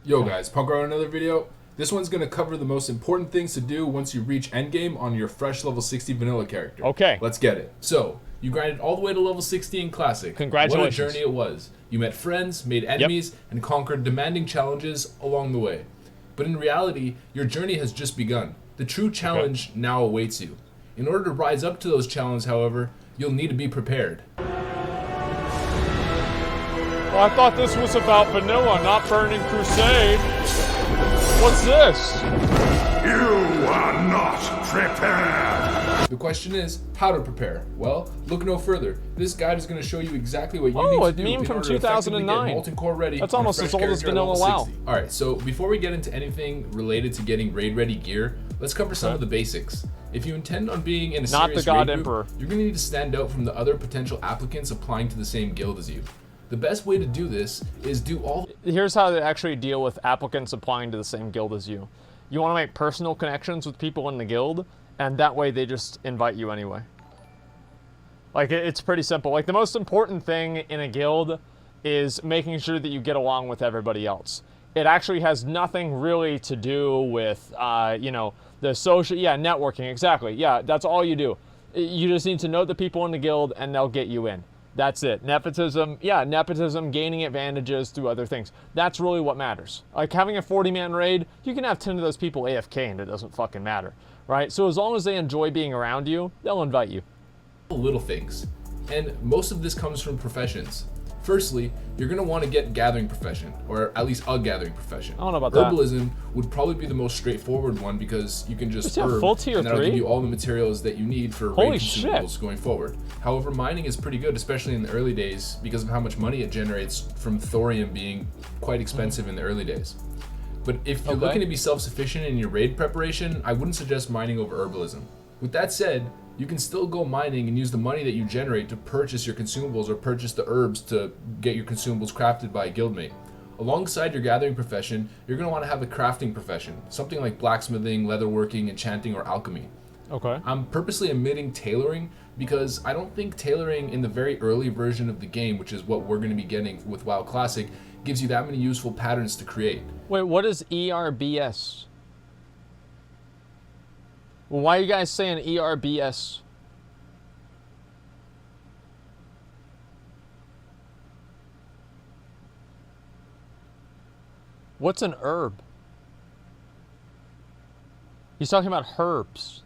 Yo guys, Punk on another video. This one's going to cover the most important things to do once you reach endgame on your fresh level 60 vanilla character. Okay. Let's get it. So, you grinded all the way to level 60 in Classic. Congratulations. What a journey it was. You met friends, made enemies, and conquered demanding challenges along the way. But in reality, your journey has just begun. The true challenge now awaits you. In order to rise up to those challenges, however, you'll need to be prepared. Well, I thought this was about vanilla, not Burning Crusade. What's this? You are not prepared! The question is, how to prepare? Well, look no further. This guide is going to show you exactly what you need to do a meme in from order to effectively 2009. get Molten Core ready. That's almost as old as vanilla WoW. Alright, so before we get into anything related to getting raid-ready gear, let's cover some of the basics. If you intend on being in a Not serious the God raid Emperor. group, you're going to need to stand out from the other potential applicants applying to the same guild as you. The best way to do this is do all... Here's how to actually deal with applicants applying to the same guild as you. You want to make personal connections with people in the guild, and that way they just invite you anyway. Like, it's pretty simple. Like, the most important thing in a guild is making sure that you get along with everybody else. It actually has nothing really to do with, you know, the social... Yeah, networking, exactly. Yeah, that's all you do. You just need to know the people in the guild, and they'll get you in. That's it. Nepotism, yeah, nepotism, gaining advantages through other things. That's really what matters. Like, having a 40-man raid, you can have 10 of those people AFK and it doesn't fucking matter, right? So as long as they enjoy being around you, they'll invite you. Little things. And most of this comes from professions. Firstly, you're going to want to get gathering profession, or at least a gathering profession. I don't know about that. Herbalism would probably be the most straightforward one because you can just herb, full tier and that'll 3? give you all the materials that you need for Holy raid shit. consumables going forward. However, mining is pretty good, especially in the early days, because of how much money it generates from thorium being quite expensive in the early days. But if you're looking to be self-sufficient in your raid preparation, I wouldn't suggest mining over herbalism. With that said, you can still go mining and use the money that you generate to purchase your consumables or purchase the herbs to get your consumables crafted by a guildmate. Alongside your gathering profession, you're going to want to have a crafting profession, something like blacksmithing, leatherworking, enchanting, or alchemy. Okay. I'm purposely omitting tailoring because I don't think tailoring in the very early version of the game, which is what we're going to be getting with WoW Classic, gives you that many useful patterns to create. Wait, what is ERBS? Well, why are you guys saying ERBS? What's an herb? He's talking about herbs.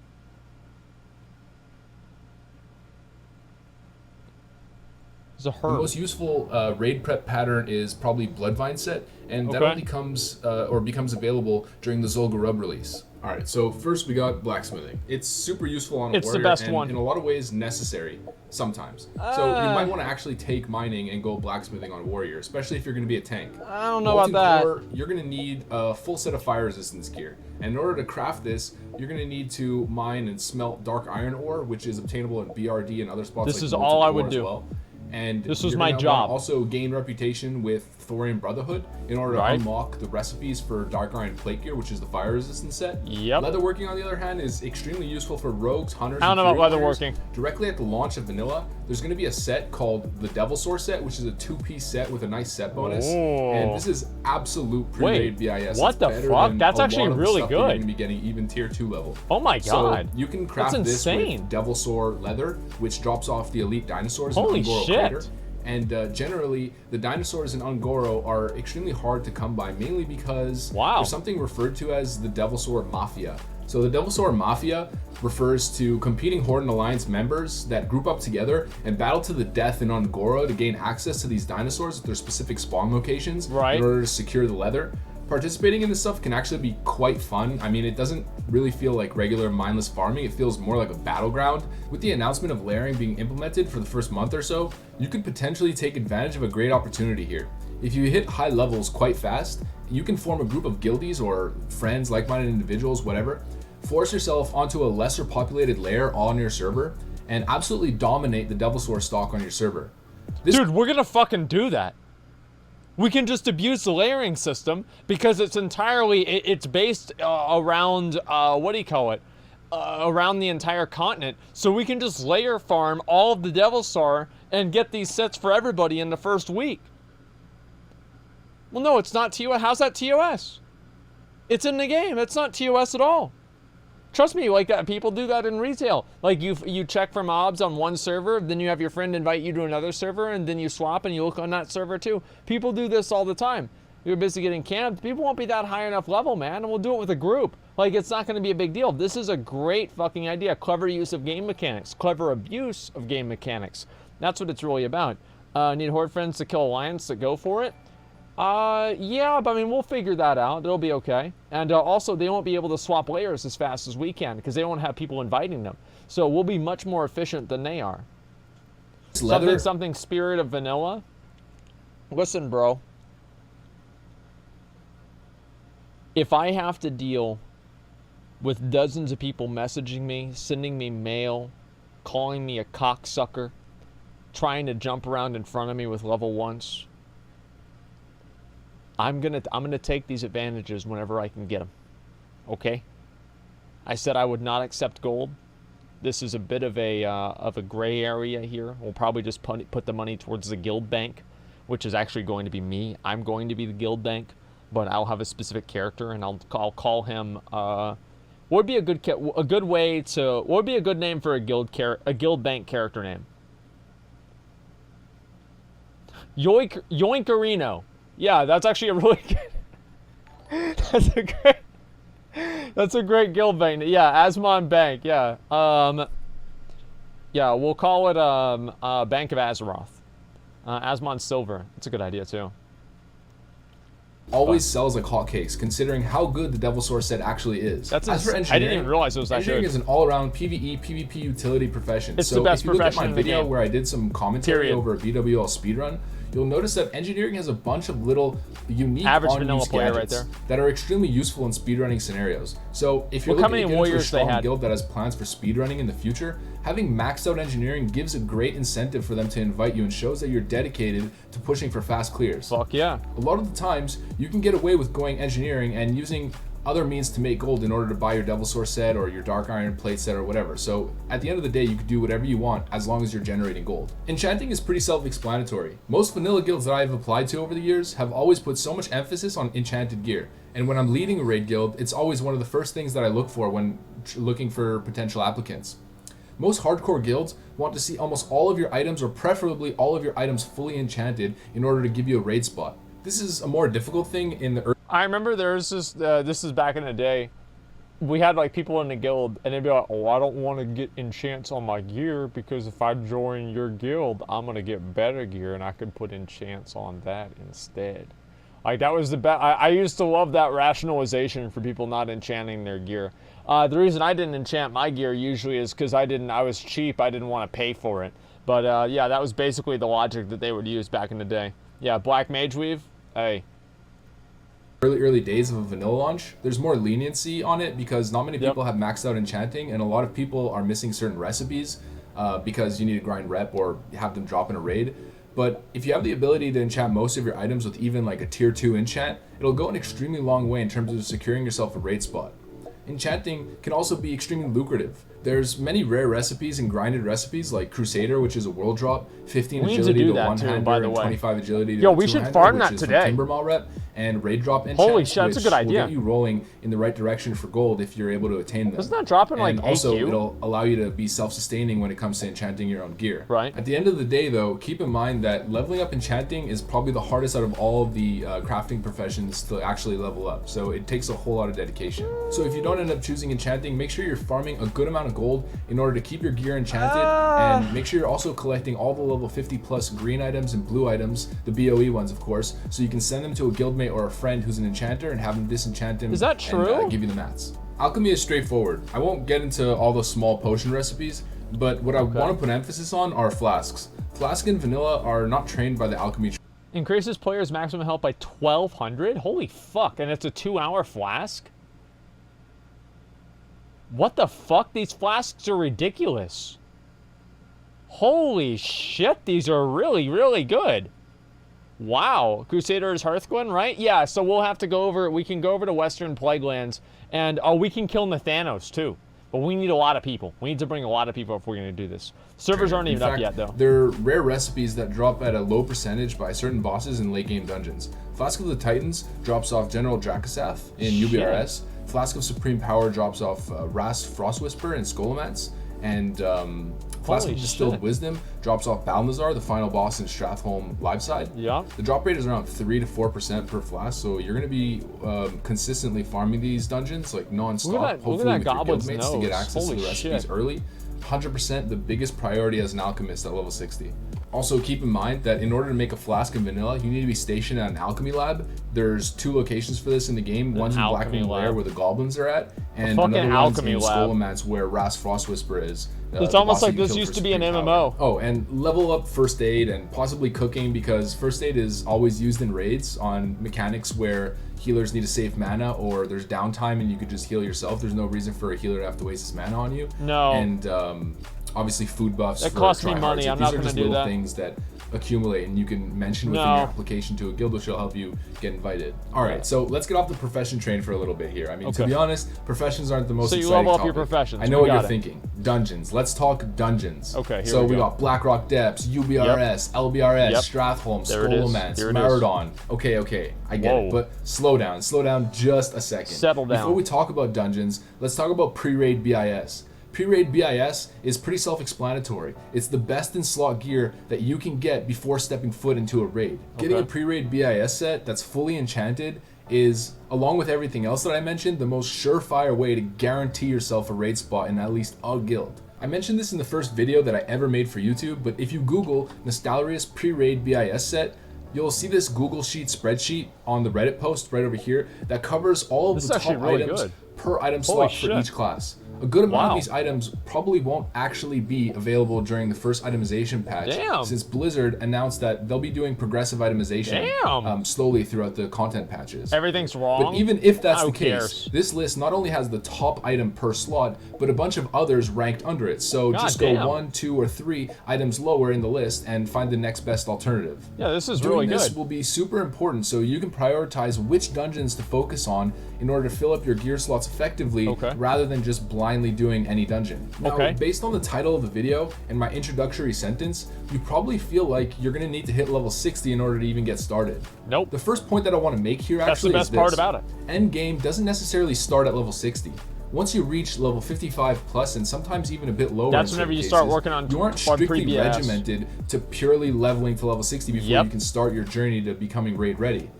It's a herb. The most useful raid prep pattern is probably Bloodvine set, and that only comes or becomes available during the Zul'Gurub release. Alright, so first we got blacksmithing. It's super useful on a warrior, It's the best and one. in a lot of ways necessary, sometimes. So you might want to actually take mining and go blacksmithing on a warrior, especially if you're going to be a tank. I don't know about that. Core, you're going to need a full set of fire resistance gear. And in order to craft this, you're going to need to mine and smelt dark iron ore, which is obtainable in BRD and other spots This like is Molten all I Ore would as do. well. And This was you're my gonna job. Also gain reputation with Thorium Brotherhood in order to unlock the recipes for Dark Iron Plate Gear, which is the fire resistance set. Yep. Leatherworking, on the other hand, is extremely useful for rogues, hunters, I don't know and about fury warriors. leatherworking. Directly at the launch of Vanilla, there's going to be a set called the Devil Sword set, which is a 2-piece set with a nice set bonus. Oh. And this is absolute pre-raid VIS. What It's the better fuck? than That's a actually lot of the really stuff that You're good. going to be getting even tier 2 level. Oh my god. So you can craft That's this insane. with Devil Sword leather, which drops off the elite dinosaurs in Holy Ungoro shit. Crater. And generally, the dinosaurs in Ungoro are extremely hard to come by, mainly because there's something referred to as the Devil Sword Mafia. So the Devil Sword Mafia refers to competing Horde and Alliance members that group up together and battle to the death in Ungoro to gain access to these dinosaurs at their specific spawn locations in order to secure the leather. Participating in this stuff can actually be quite fun. I mean, it doesn't really feel like regular mindless farming. It feels more like a battleground. With the announcement of layering being implemented for the first month or so, you could potentially take advantage of a great opportunity here. If you hit high levels quite fast, you can form a group of guildies or friends, like-minded individuals, whatever, force yourself onto a lesser populated layer on your server, and absolutely dominate the Devil Sword stock on your server. Dude, we're gonna fucking do that. We can just abuse the layering system because it's entirely, it's based around, what do you call it? Around the entire continent. So we can just layer farm all of the Devil Star and get these sets for everybody in the first week. Well, no, it's not TOS. How's that TOS? It's in the game. It's not TOS at all. Trust me, like people do that in retail. Like you check for mobs on one server, then you have your friend invite you to another server, and then you swap and you look on that server too. People do this all the time. You're busy getting camped. People won't be that high enough level, man, and we'll do it with a group. Like, it's not going to be a big deal. This is a great fucking idea. Clever use of game mechanics. Clever abuse of game mechanics. That's what it's really about. Need horde friends to kill alliance that go for it? Yeah, but I mean, we'll figure that out. It'll be okay. And also, they won't be able to swap layers as fast as we can because they don't have people inviting them. So we'll be much more efficient than they are. Something spirit of vanilla. Listen, bro. If I have to deal with dozens of people messaging me, sending me mail, calling me a cocksucker, trying to jump around in front of me with level 1s, I'm gonna take these advantages whenever I can get them. Okay? I said I would not accept gold. This is a bit of a gray area here. We'll probably just put the money towards the guild bank, which is actually going to be me. I'm going to be the guild bank, but I'll have a specific character, and I'll call him. What would be a good way to? What would be a good name for a guild bank character name? Yoinkarino. Yeah, that's actually a really good. That's a great guild bank. Yeah, Asmon Bank. Yeah. Yeah, we'll call it Bank of Azeroth. Asmon Silver. That's a good idea too. Always sells like hotcakes, considering how good the Devil Sword set actually is. As for engineering, I didn't even realize it was that good. Engineering is an all-around PvE, PvP utility profession. It's the best profession in the game. So if you look at my video where I did some commentary over a VWL speedrun, you'll notice that engineering has a bunch of little unique on-use gadgets that are extremely useful in speedrunning scenarios. So if you're looking to get into a strong guild that has plans for speedrunning in the future, having maxed out engineering gives a great incentive for them to invite you and shows that you're dedicated to pushing for fast clears. Fuck yeah. A lot of the times, you can get away with going engineering and using other means to make gold in order to buy your Devil Sword set or your Dark Iron plate set or whatever. So at the end of the day, you can do whatever you want as long as you're generating gold. Enchanting is pretty self-explanatory. Most vanilla guilds that I have applied to over the years have always put so much emphasis on enchanted gear. And when I'm leading a raid guild, it's always one of the first things that I look for when looking for potential applicants. Most hardcore guilds want to see almost all of your items, or preferably all of your items, fully enchanted in order to give you a raid spot. This is a more difficult thing in the I remember there's this, this is back in the day, we had like people in the guild and they'd be like, oh, I don't want to get enchants on my gear because if I join your guild, I'm going to get better gear and I can put enchants on that instead. Like that was the best. I used to love that rationalization for people not enchanting their gear. The reason I didn't enchant my gear usually is because I was cheap, I didn't want to pay for it. But yeah, that was basically the logic that they would use back in the day. Yeah, Black Mage Weave, hey. Early days of a vanilla launch, there's more leniency on it because not many people have maxed out enchanting, and a lot of people are missing certain recipes because you need to grind rep or have them drop in a raid. But if you have the ability to enchant most of your items with even like a tier 2 enchant, it'll go an extremely long way in terms of securing yourself a raid spot. Enchanting can also be extremely lucrative. There's many rare recipes and grinded recipes like Crusader, which is a world drop, 15 agility to one-hander, and 25 agility to we should farm that today. Timbermaw rep, and raid drop enchants, holy shit, that's a good idea. Will get you rolling in the right direction for gold if you're able to attain them. Doesn't that drop in like And also, it'll allow you to be self-sustaining when it comes to enchanting your own gear. Right. At the end of the day, though, keep in mind that leveling up enchanting is probably the hardest out of all of the crafting professions to actually level up. So it takes a whole lot of dedication. So if you don't end up choosing enchanting, make sure you're farming a good amount of gold in order to keep your gear enchanted, and make sure you're also collecting all the level 50 plus green items and blue items, the BOE ones of course, so you can send them to a guildmate or a friend who's an enchanter and have them disenchant them. Is that true? And give you the mats. Alchemy is straightforward. I won't get into all the small potion recipes, but what I want to put emphasis on are flasks. Flask and vanilla are not trained by the alchemy. Increases players' maximum health by 1,200? Holy fuck, and it's a 2-hour flask? What the fuck? These flasks are ridiculous. Holy shit, these are really, really good. Wow. Crusader's Hearthglen, right? Yeah, so we'll have to go over, we can go over to Western Plaguelands, and we can kill Nathanos too. But we need a lot of people. We need to bring a lot of people if we're going to do this. Servers aren't even up yet, though. There are rare recipes that drop at a low percentage by certain bosses in late game dungeons. Flask of the Titans drops off General Drakasath in UBRS. Flask of Supreme Power drops off Ras Frostwhisper in Skolomats. And Flask of Distilled Wisdom drops off Balnazar, the final boss in Stratholme Liveside. Yeah. The drop rate is around 3 to 4% per flask, so you're going to be consistently farming these dungeons like non-stop, hopefully with your guildmates to get access to the recipes early. 100% the biggest priority as an alchemist at level 60. Also, keep in mind that in order to make a flask of vanilla, you need to be stationed at an alchemy lab. There's 2 locations for this in the game. One's in Blackwing Lair where the goblins are at, and another one's in Skolomats where Ras Frostwhisper is. It's almost like this used to be an MMO. Oh, and level up first aid and possibly cooking, because first aid is always used in raids on mechanics where healers need to save mana or there's downtime and you could just heal yourself. There's no reason for a healer to have to waste his mana on you. No. And obviously food buffs. That costs me money. I'm not going to do that. These are just little things that accumulate and you can mention within your application to a guild, which will help you get invited. All right, so let's get off the profession train for a little bit here. I mean, to be honest, professions aren't the most exciting topic. So you level up your professions. I know what you're thinking. Dungeons. Let's talk dungeons. Okay, so we got Blackrock Depths, UBRS, LBRS, Stratholme, Skolomats, Maradon. Okay, I get it. But slow down just a second. Settle down. Before we talk about dungeons, let's talk about pre-raid BIS. Pre-raid BIS is pretty self-explanatory. It's the best in slot gear that you can get before stepping foot into a raid. Getting a pre-raid BIS set that's fully enchanted is, along with everything else that I mentioned, the most surefire way to guarantee yourself a raid spot in at least a guild. I mentioned this in the first video that I ever made for YouTube, but if you Google Nostalrius pre-raid BIS set, you'll see this Google Sheet spreadsheet on the Reddit post right over here that covers all of the top items per item slot for each class. A good amount of these items probably won't actually be available during the first itemization patch, since Blizzard announced that they'll be doing progressive itemization slowly throughout the content patches. Everything's wrong. But even if that's the case, this list not only has the top item per slot, but a bunch of others ranked under it. So just go 1, 2, or 3 items lower in the list and find the next best alternative. Yeah, this is really good. Doing this will be super important so you can prioritize which dungeons to focus on in order to fill up your gear slots effectively rather than just blindly doing any dungeon. Now, based on the title of the video and my introductory sentence, you probably feel like you're going to need to hit level 60 in order to even get started. Nope. The first point that I want to make here actually is this. That's the best part about it. Endgame doesn't necessarily start at level 60. Once you reach level 55 plus, and sometimes even a bit lower, that's whenever you start working on. You aren't strictly regimented to purely leveling to level 60 before you can start your journey to becoming raid ready.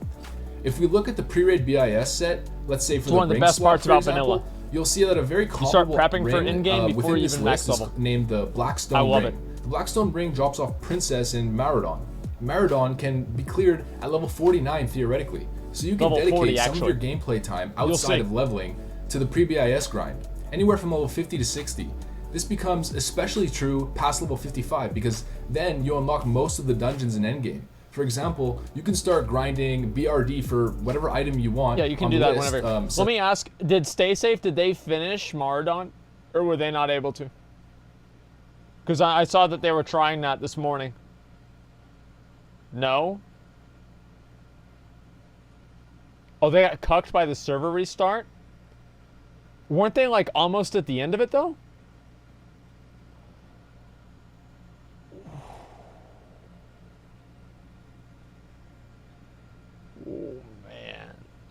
If we look at the pre-raid BIS set, let's say for the ring slot, for example, you'll see that a very comparable prepping ring for in-game before you even max level. Is named the Blackstone ring. The Blackstone ring drops off Princess in Maradon. Maradon can be cleared at level 49 theoretically, so you can dedicate some of your gameplay time outside of leveling to the pre-BIS grind, anywhere from level 50 to 60. This becomes especially true past level 55 because then you unlock most of the dungeons in endgame. For example, you can start grinding BRD for whatever item you want. Yeah, you can do that whenever. Let me ask, did Stay Safe, did they finish Maradon? Or were they not able to? Because I saw that they were trying that this morning. No? Oh, they got cucked by the server restart? Weren't they like almost at the end of it though?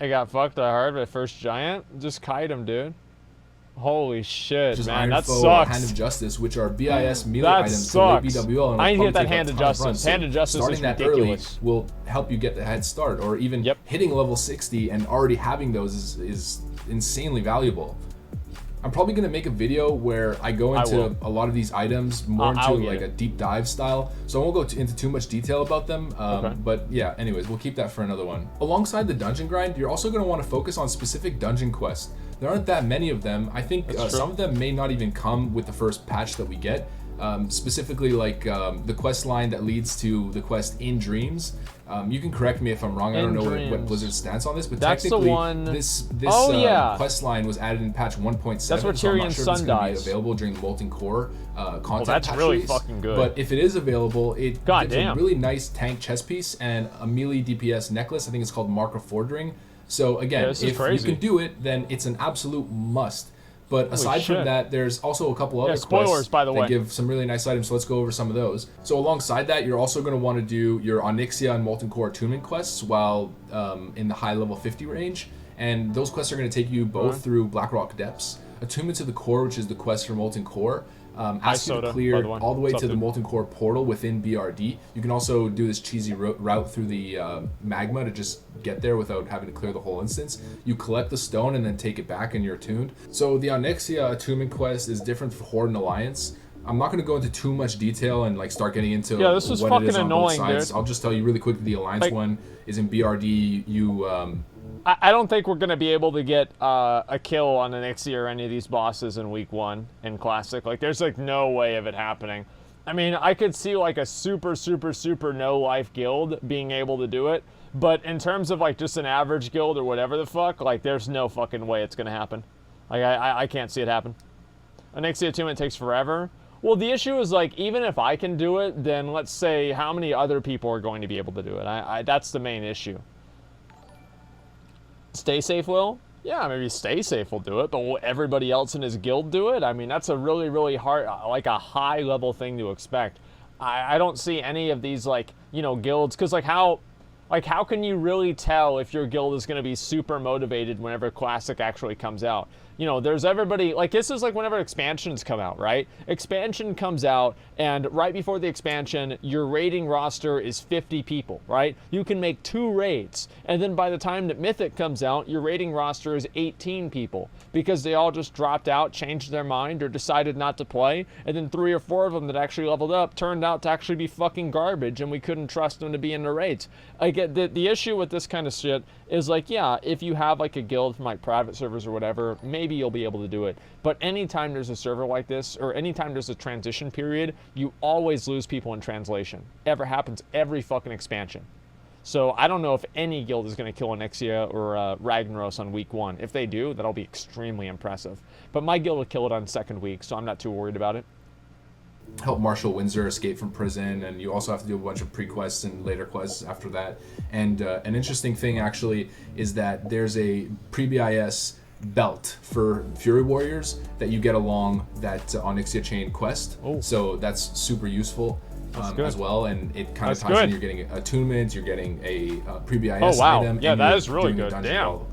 I got fucked hard by first giant. Just kite him, dude. Holy shit, man, that sucks. Hand of Justice, which are BIS melee items for BWL. And I need to get that Hand of Justice. Hand of Justice is ridiculous. Starting that early will help you get the head start, or even hitting level 60 and already having those is insanely valuable. I'm probably going to make a video where I go into a lot of these items more into like a deep dive style, so I won't go into too much detail about them, but yeah, anyways, we'll keep that for another one. Alongside the dungeon grind, you're also going to want to focus on specific dungeon quests. There aren't that many of them. I think some of them may not even come with the first patch that we get. Specifically like the quest line that leads to the quest In Dreams. You can correct me if I'm wrong. I don't know what Blizzard's stance on this, but that's technically the one... this quest line was added in patch 1.7. That's where Tyrion's son dies. Be available during the Molten Core content that's patch really release. Fucking good. But if it is available, it gives a really nice tank chest piece and a melee DPS necklace. I think it's called Mark of Fordring. So again, if you can do it, then it's an absolute must. But aside from that, there's also a couple other spoilers, quests by the way, that give some really nice items, so let's go over some of those. So alongside that, you're also going to want to do your Onyxia and Molten Core attunement quests while in the high level 50 range, and those quests are going to take you both through Blackrock Depths. Attunement to the Core, which is the quest for Molten Core, asks you to clear all the way to the Molten Core portal within BRD. You can also do this cheesy route through the magma to just get there without having to clear the whole instance. You collect the stone and then take it back and you're attuned. So the Onyxia attunement quest is different for Horde and Alliance. I'm not going to go into too much detail and like start getting into this was what it is on annoying, both sides. dude. I'll just tell you really quick, the Alliance one is in BRD. I don't think we're going to be able to get a kill on Onyxia or any of these bosses in week 1 in Classic. Like, there's, like, no way of it happening. I mean, I could see, like, a super no-life guild being able to do it. But in terms of, like, just an average guild or whatever the fuck, like, there's no fucking way it's going to happen. Like, I can't see it happen. Onyxia attunement takes forever. Well, the issue is, like, even if I can do it, then let's say how many other people are going to be able to do it. That's the main issue. Stay Safe will? Yeah, maybe Stay Safe will do it, but will everybody else in his guild do it? I mean, that's a really hard, like a high level thing to expect. I don't see any of these, like, you know, guilds, because how can you really tell if your guild is going to be super motivated whenever Classic actually comes out? You know, there's everybody, like, this is like whenever expansions come out, right? Expansion comes out, and right before the expansion, your raiding roster is 50 people, right? You can make 2 raids, and then by the time that Mythic comes out, your raiding roster is 18 people, because they all just dropped out, changed their mind, or decided not to play, and then 3 or 4 of them that actually leveled up turned out to actually be fucking garbage, and we couldn't trust them to be in the raids. I get the issue with this kind of shit is, like, yeah, if you have, like, a guild from, like, private servers or whatever, maybe you'll be able to do it. But anytime there's a server like this, or anytime there's a transition period, you always lose people in translation. Ever happens every fucking expansion. So I don't know if any guild is going to kill Onyxia or Ragnaros on week 1. If they do, that'll be extremely impressive. But my guild will kill it on 2nd week, so I'm not too worried about it. Help Marshal Windsor escape from prison, and you also have to do a bunch of pre-quests and later quests after that. And an interesting thing actually is that there's a pre-BIS belt for Fury Warriors that you get along that Onyxia Chain quest. So that's super useful as well, and it kind of ties in. You're getting attunements, you're getting a pre-BIS item. Yeah, that is really good. Damn.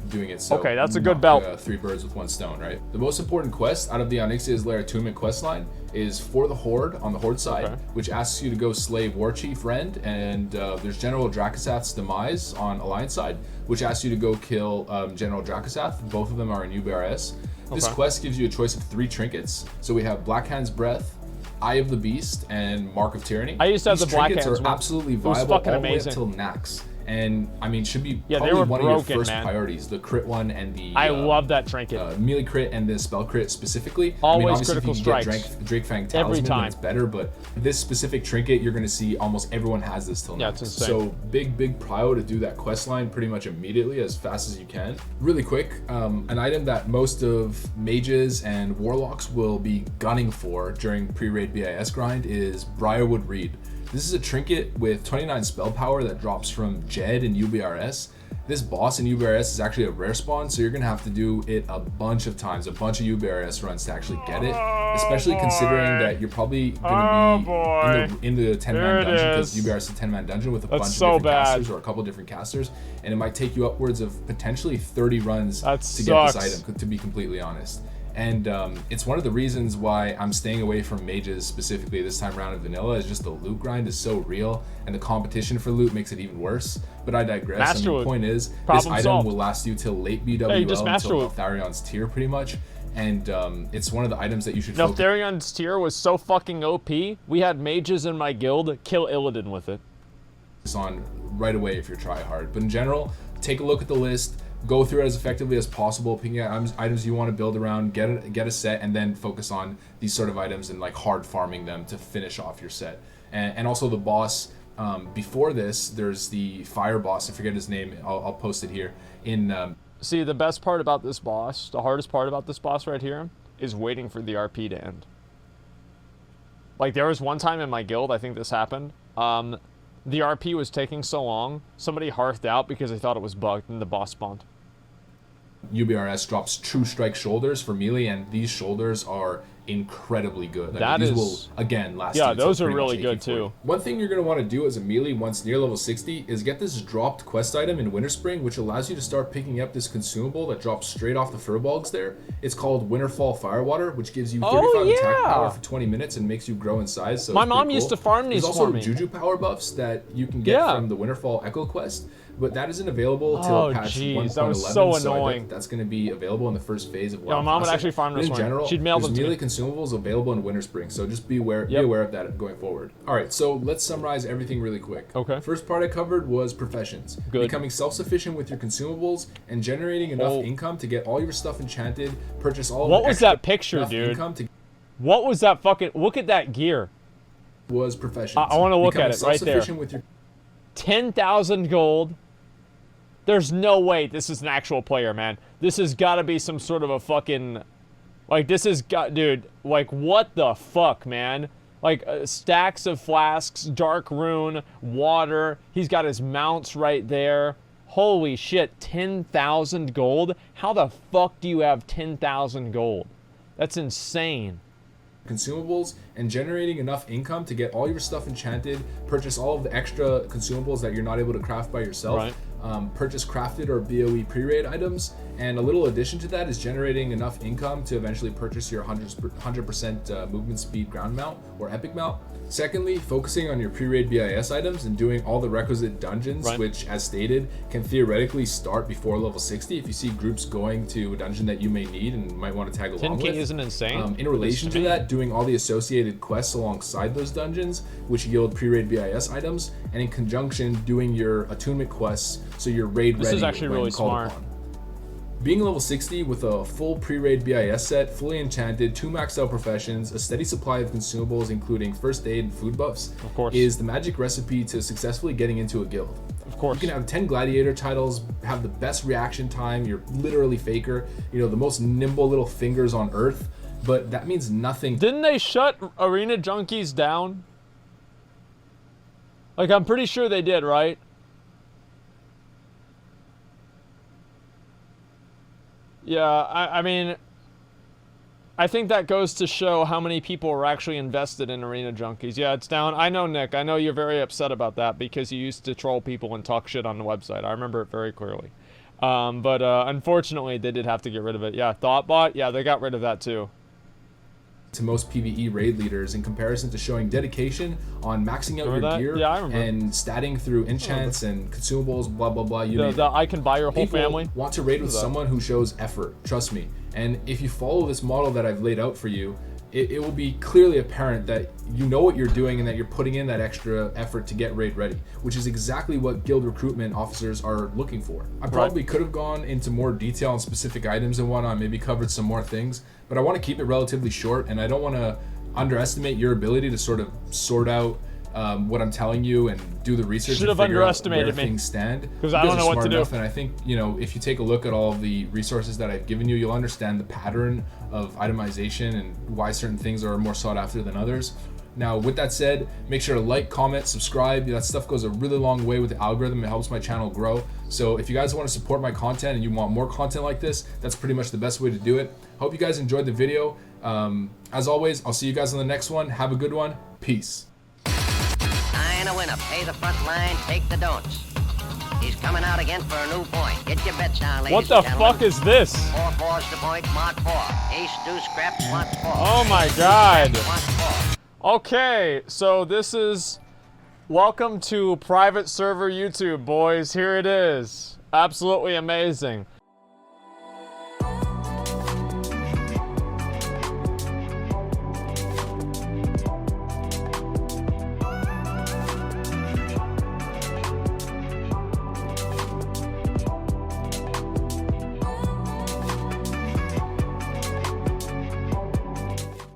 Doing it. So okay, that's a good belt. 3 birds with 1 stone, right? The most important quest out of the Onyxia's Lair attunement quest line is for the Horde on the Horde side, which asks you to go slay War Chief Rend, and there's General Dracasath's Demise on Alliance side, which asks you to go kill General Dracasath. Both of them are in UBRS. This quest gives you a choice of 3 trinkets. So we have Blackhand's Breath, Eye of the Beast, and Mark of Tyranny. I used to have the Blackhand's. These trinkets are absolutely viable all the way up till Nax. And I mean, should be probably one of your first priorities. The crit one and the I love that trinket. Melee crit and the spell crit specifically. Always I mean, obviously critical if you can strikes. Get Drakefang Talisman, every time. It's better. But this specific trinket, you're going to see almost everyone has this till now. It's insane. So big prio to do that quest line pretty much immediately, as fast as you can. Really quick, an item that most of mages and warlocks will be gunning for during pre-raid BIS grind is Briarwood Reed. This is a trinket with 29 spell power that drops from Jed in UBRS. This boss in UBRS is actually a rare spawn, so you're gonna have to do it a bunch of times, a bunch of UBRS runs to actually get it. Especially considering that you're probably gonna be in the 10-man dungeon, because UBRS is a 10-man dungeon with a bunch of different casters or a couple different casters, and it might take you upwards of potentially 30 runs to get this item, to be completely honest. And it's one of the reasons why I'm staying away from mages specifically this time around in vanilla, is just the loot grind is so real, and the competition for loot makes it even worse. But I digress. The point is, this item will last you till late BWL, until Tharion's tier pretty much. And it's one of the items that you should focus. Tharion's tier was so fucking OP, we had mages in my guild kill Illidan with it. On right away if you're try hard. But in general, take a look at the list. Go through it as effectively as possible, picking out items you want to build around, get a set, and then focus on these sort of items and like hard farming them to finish off your set. And also the boss, before this, there's the fire boss, I forget his name, I'll post it here. See, the best part about this boss, the hardest part about this boss right here, is waiting for the RP to end. Like, there was one time in my guild, I think this happened, the RP was taking so long, somebody hearthed out because they thought it was bugged, and the boss spawned. UBRS drops True Strike shoulders for melee, and these shoulders are incredibly good. These will again last. Yeah, those are really good too. One thing you're going to want to do as a melee once near level 60 is get this dropped quest item in Winterspring, which allows you to start picking up this consumable that drops straight off the furbolgs there. It's called Winterfall Firewater, which gives you 35 attack power for 20 minutes and makes you grow in size. So my mom used to farm these for me. There's also Juju power buffs that you can get from the Winterfall Echo quest, but that isn't available till patch 1.11. That was so annoying. I think that's going to be available in the first phase of WoW. Yeah, my mom would actually farm this one. In general, she'd mail them to me. Consumables available in Winterspring, so just be aware of that going forward. All right, so let's summarize everything really quick. Okay. First part I covered was professions. Good. Becoming self-sufficient with your consumables and generating enough income to get all your stuff enchanted, purchase all What was that picture, dude? What was that fucking... Look at that gear. Was professions. I want to look at it right there. With your 10,000 gold. There's no way this is an actual player, man. This has got to be some sort of a fucking... Like, this has got... Dude, like, what the fuck, man? Like, stacks of flasks, dark rune, water. He's got his mounts right there. Holy shit, 10,000 gold? How the fuck do you have 10,000 gold? That's insane. Consumables and generating enough income to get all your stuff enchanted, purchase all of the extra consumables that you're not able to craft by yourself, purchase crafted or BOE pre-raid items, and a little addition to that is generating enough income to eventually purchase your 100% movement speed ground mount or epic mount. Secondly, focusing on your pre-raid BIS items and doing all the requisite dungeons, which, as stated, can theoretically start before level 60 if you see groups going to a dungeon that you may need and might want to tag along with. 10k isn't insane. In relation to that, doing all the associated quests alongside those dungeons, which yield pre-raid BIS items, and in conjunction, doing your attunement quests so you're raid ready. This is actually really smart. Being level 60 with a full pre-raid BIS set, fully enchanted, 2 maxed out professions, a steady supply of consumables including first aid and food buffs, is the magic recipe to successfully getting into a guild. Of course. You can have 10 gladiator titles, have the best reaction time, you're literally faker, you know, the most nimble little fingers on earth, but that means nothing. Didn't they shut Arena Junkies down? Like, I'm pretty sure they did, right? Yeah, I mean, I think that goes to show how many people are actually invested in Arena Junkies. Yeah, it's down. I know, Nick. I know you're very upset about that because you used to troll people and talk shit on the website. I remember it very clearly. But unfortunately, they did have to get rid of it. Yeah, Thoughtbot, yeah, they got rid of that too. To most PvE raid leaders in comparison to showing dedication on maxing out your gear and statting through enchants and consumables, blah blah blah. I can buy your whole family. Want to raid with someone who shows effort, trust me. And if you follow this model that I've laid out for you, it will be clearly apparent that you know what you're doing and that you're putting in that extra effort to get raid ready, which is exactly what guild recruitment officers are looking for. I probably could have gone into more detail on specific items and whatnot, maybe covered some more things, but I want to keep it relatively short, and I don't want to underestimate your ability to sort of sort out what I'm telling you and do the research. Should have underestimated me. Things stand because I don't know what to do. And I think, you know, if you take a look at all of the resources that I've given you, you'll understand the pattern of itemization and why certain things are more sought after than others. Now, with that said, make sure to like, comment, subscribe. That stuff goes a really long way with the algorithm. It helps my channel grow. So if you guys want to support my content and you want more content like this, that's pretty much the best way to do it. Hope you guys enjoyed the video. As always, I'll see you guys on the next one. Have a good one. Peace. A winner. Pay the front line, take the don'ts. He's coming out again for a new point. Get your bets down, ladies and gentlemen. What the fuck is this? 4-4's the point, Mark 4. Ace, deuce, scrap, Mark 4. Oh my god. Okay, so this is... Welcome to private server YouTube, boys. Here it is. Absolutely amazing.